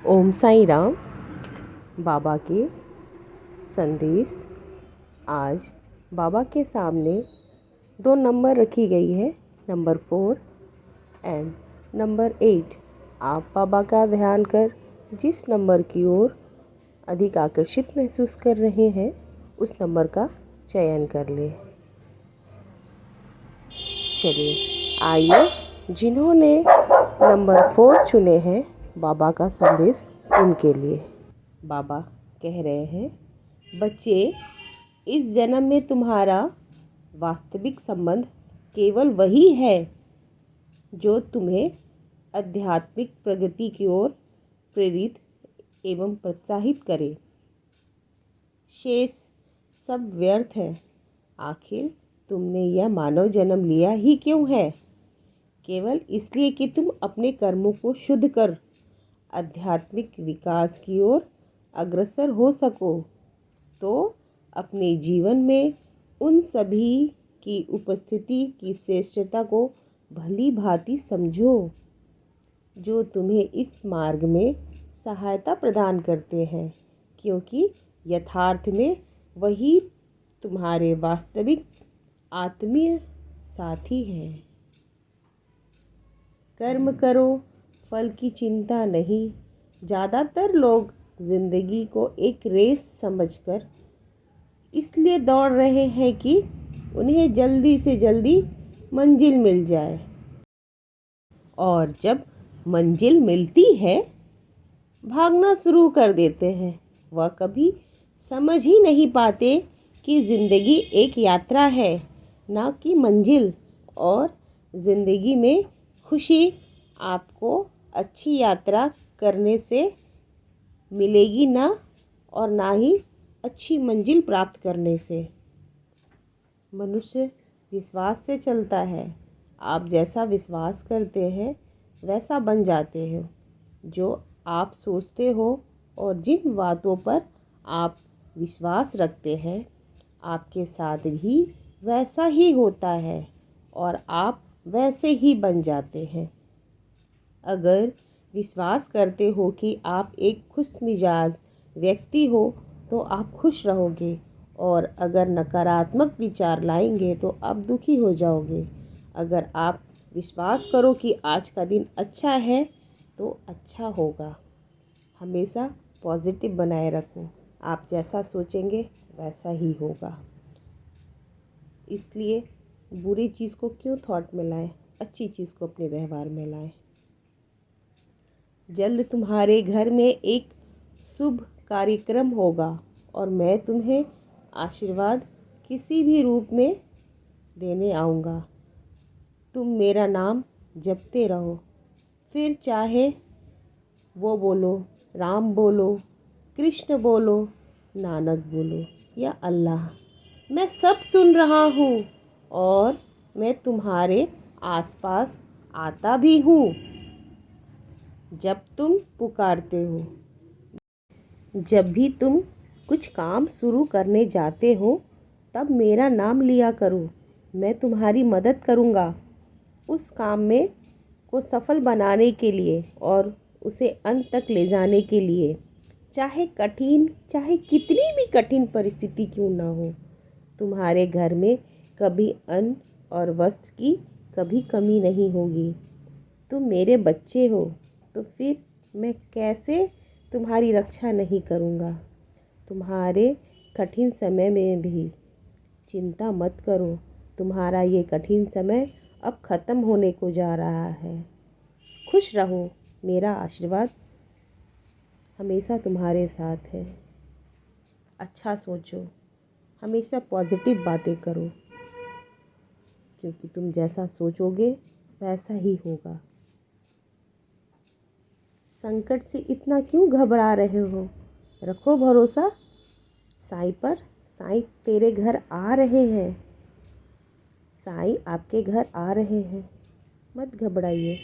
ओम साई राम। बाबा के संदेश। आज बाबा के सामने दो नंबर रखी गई है, नंबर 4 एंड नंबर 8। आप बाबा का ध्यान कर जिस नंबर की ओर अधिक आकर्षित महसूस कर रहे हैं उस नंबर का चयन कर ले। चलिए आइए, जिन्होंने नंबर 4 चुने हैं बाबा का संदेश उनके लिए। बाबा कह रहे हैं, बच्चे, इस जन्म में तुम्हारा वास्तविक संबंध केवल वही है जो तुम्हें आध्यात्मिक प्रगति की ओर प्रेरित एवं प्रोत्साहित करे। शेष सब व्यर्थ है। आखिर तुमने यह मानव जन्म लिया ही क्यों है? केवल इसलिए कि तुम अपने कर्मों को शुद्ध कर आध्यात्मिक विकास की ओर अग्रसर हो सको। तो अपने जीवन में उन सभी की उपस्थिति की श्रेष्ठता को भली भांति समझो जो तुम्हें इस मार्ग में सहायता प्रदान करते हैं, क्योंकि यथार्थ में वही तुम्हारे वास्तविक आत्मीय साथी हैं। कर्म करो, फल की चिंता नहीं। ज़्यादातर लोग ज़िंदगी को एक रेस समझकर इसलिए दौड़ रहे हैं कि उन्हें जल्दी से जल्दी मंजिल मिल जाए, और जब मंजिल मिलती है भागना शुरू कर देते हैं। वह कभी समझ ही नहीं पाते कि ज़िंदगी एक यात्रा है, ना कि मंजिल। और ज़िंदगी में खुशी आपको अच्छी यात्रा करने से मिलेगी ना, और ना ही अच्छी मंजिल प्राप्त करने से। मनुष्य विश्वास से चलता है। आप जैसा विश्वास करते हैं वैसा बन जाते हो। जो आप सोचते हो और जिन बातों पर आप विश्वास रखते हैं आपके साथ भी वैसा ही होता है, और आप वैसे ही बन जाते हैं। अगर विश्वास करते हो कि आप एक खुशमिजाज व्यक्ति हो तो आप खुश रहोगे, और अगर नकारात्मक विचार लाएंगे तो आप दुखी हो जाओगे। अगर आप विश्वास करो कि आज का दिन अच्छा है तो अच्छा होगा। हमेशा पॉजिटिव बनाए रखो। आप जैसा सोचेंगे वैसा ही होगा। इसलिए बुरी चीज़ को क्यों थॉट में लाएं, अच्छी चीज़ को अपने व्यवहार में लाएं। जल्द तुम्हारे घर में एक शुभ कार्यक्रम होगा और मैं तुम्हें आशीर्वाद किसी भी रूप में देने आऊँगा। तुम मेरा नाम जपते रहो, फिर चाहे वो बोलो, राम बोलो, कृष्ण बोलो, नानक बोलो या अल्लाह, मैं सब सुन रहा हूँ और मैं तुम्हारे आसपास आता भी हूँ। जब तुम पुकारते हो, जब भी तुम कुछ काम शुरू करने जाते हो तब मेरा नाम लिया करो। मैं तुम्हारी मदद करूँगा उस काम में को सफल बनाने के लिए और उसे अंत तक ले जाने के लिए, चाहे कितनी भी कठिन परिस्थिति क्यों ना हो। तुम्हारे घर में कभी अन्न और वस्त्र की कभी कमी नहीं होगी। तुम मेरे बच्चे हो तो फिर मैं कैसे तुम्हारी रक्षा नहीं करूँगा। तुम्हारे कठिन समय में भी चिंता मत करो। तुम्हारा ये कठिन समय अब ख़त्म होने को जा रहा है। खुश रहो। मेरा आशीर्वाद हमेशा तुम्हारे साथ है। अच्छा सोचो, हमेशा पॉजिटिव बातें करो, क्योंकि तुम जैसा सोचोगे वैसा ही होगा। संकट से इतना क्यों घबरा रहे हो? रखो भरोसा साईं पर। साईं तेरे घर आ रहे हैं। साईं आपके घर आ रहे हैं। मत घबराइए।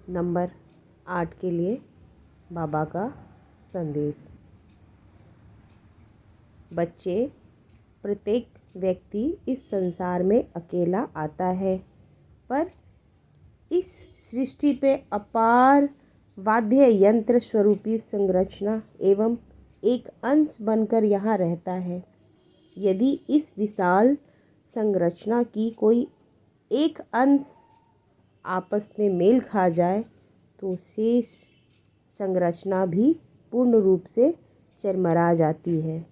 नंबर 8 के लिए बाबा का संदेश। बच्चे, प्रत्येक व्यक्ति इस संसार में अकेला आता है, पर इस सृष्टि पे अपार वाद्य यंत्र स्वरूपी संरचना एवं एक अंश बनकर यहाँ रहता है। यदि इस विशाल संरचना की कोई एक अंश आपस में मेल खा जाए तो शेष संरचना भी पूर्ण रूप से चरमरा जाती है।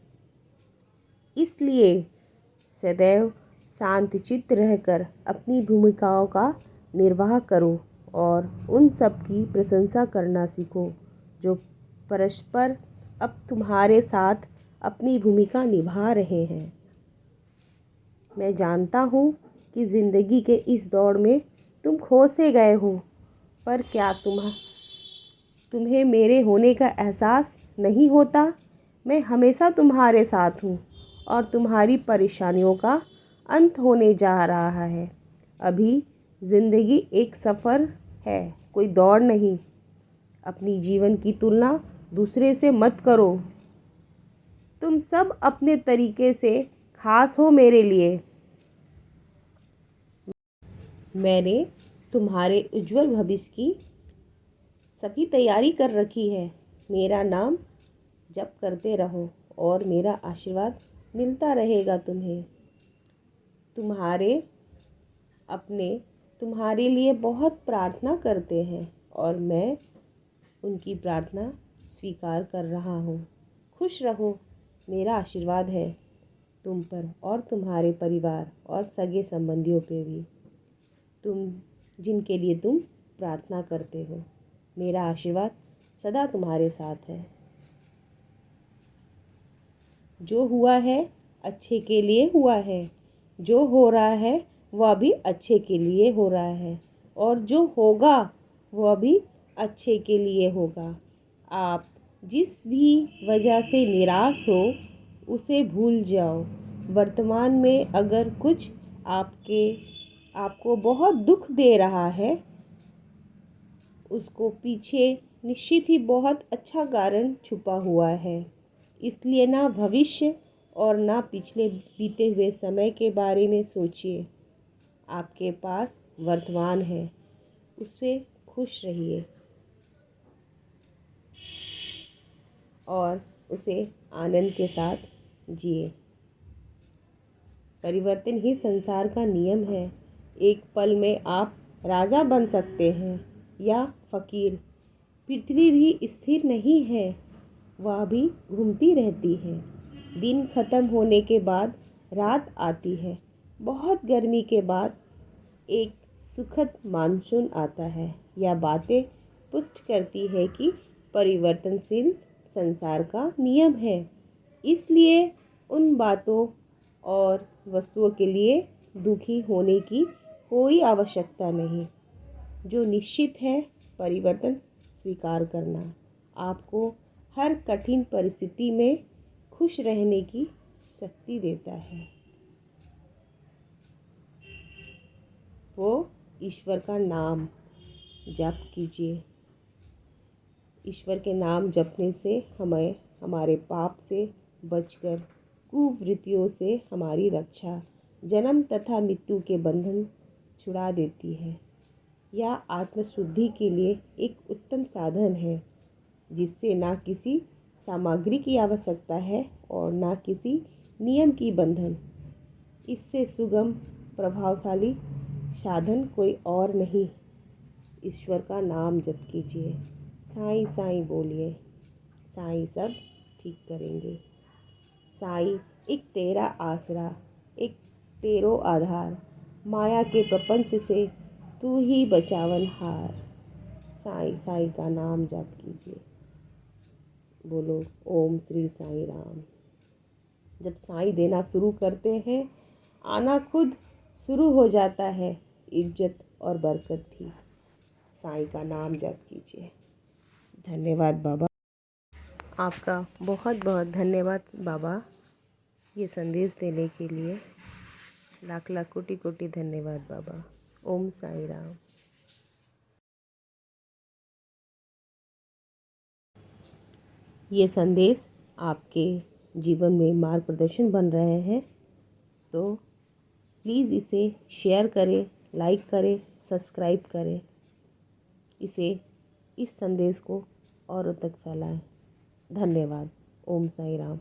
इसलिए सदैव शांतचित्त रहकर अपनी भूमिकाओं का निर्वाह करो और उन सब की प्रशंसा करना सीखो जो परस्पर अब तुम्हारे साथ अपनी भूमिका निभा रहे हैं। मैं जानता हूँ कि ज़िंदगी के इस दौड़ में तुम खो से गए हो, पर क्या तुम्हें मेरे होने का एहसास नहीं होता? मैं हमेशा तुम्हारे साथ हूँ और तुम्हारी परेशानियों का अंत होने जा रहा है। अभी ज़िंदगी एक सफ़र है, कोई दौड़ नहीं। अपनी जीवन की तुलना दूसरे से मत करो। तुम सब अपने तरीके से खास हो मेरे लिए। मैंने तुम्हारे उज्जवल भविष्य की सभी तैयारी कर रखी है। मेरा नाम जप करते रहो और मेरा आशीर्वाद मिलता रहेगा तुम्हें। तुम्हारे अपने तुम्हारे लिए बहुत प्रार्थना करते हैं और मैं उनकी प्रार्थना स्वीकार कर रहा हूँ। खुश रहो, मेरा आशीर्वाद है तुम पर और तुम्हारे परिवार और सगे संबंधियों पे भी, तुम जिनके लिए तुम प्रार्थना करते हो। मेरा आशीर्वाद सदा तुम्हारे साथ है। जो हुआ है अच्छे के लिए हुआ है, जो हो रहा है वह भी अच्छे के लिए हो रहा है और जो होगा वह भी अच्छे के लिए होगा। आप जिस भी वजह से निराश हो उसे भूल जाओ। वर्तमान में अगर कुछ आपको बहुत दुख दे रहा है, उसको पीछे निश्चित ही बहुत अच्छा कारण छुपा हुआ है। इसलिए ना भविष्य और ना पिछले बीते हुए समय के बारे में सोचिए। आपके पास वर्तमान है, उससे खुश रहिए और उसे आनंद के साथ जिए। परिवर्तन ही संसार का नियम है। एक पल में आप राजा बन सकते हैं या फकीर। पृथ्वी भी स्थिर नहीं है, वह भी घूमती रहती है। दिन खत्म होने के बाद रात आती है। बहुत गर्मी के बाद एक सुखद मानसून आता है। यह बातें पुष्ट करती है कि परिवर्तनशील संसार का नियम है। इसलिए उन बातों और वस्तुओं के लिए दुखी होने की कोई आवश्यकता नहीं। जो निश्चित है, परिवर्तन स्वीकार करना आपको हर कठिन परिस्थिति में खुश रहने की शक्ति देता है। वो ईश्वर का नाम जप कीजिए। ईश्वर के नाम जपने से हमें हमारे पाप से बचकर कुवृत्तियों से हमारी रक्षा, जन्म तथा मृत्यु के बंधन छुड़ा देती है। यह आत्मशुद्धि के लिए एक उत्तम साधन है जिससे ना किसी सामग्री की आवश्यकता है और ना किसी नियम की बंधन। इससे सुगम प्रभावशाली साधन कोई और नहीं। ईश्वर का नाम जप कीजिए, साईं साईं बोलिए, साईं सब ठीक करेंगे। साईं एक तेरा आसरा, एक तेरो आधार, माया के प्रपंच से तू ही बचावनहार। साईं साईं का नाम जप कीजिए। बोलो ओम श्री साईं राम। जब साईं देना शुरू करते हैं, आना खुद शुरू हो जाता है, इज्जत और बरकत भी। साईं का नाम जप कीजिए। धन्यवाद बाबा। आपका बहुत बहुत धन्यवाद बाबा, ये संदेश देने के लिए। लाख लाख कोटि कोटि धन्यवाद बाबा। ओम साईं राम। ये संदेश आपके जीवन में मार्गदर्शन बन रहे हैं तो प्लीज़ इसे शेयर करें, लाइक करें, सब्सक्राइब करें। इस संदेश को औरों तक फैलाएं। धन्यवाद। ओम साई राम।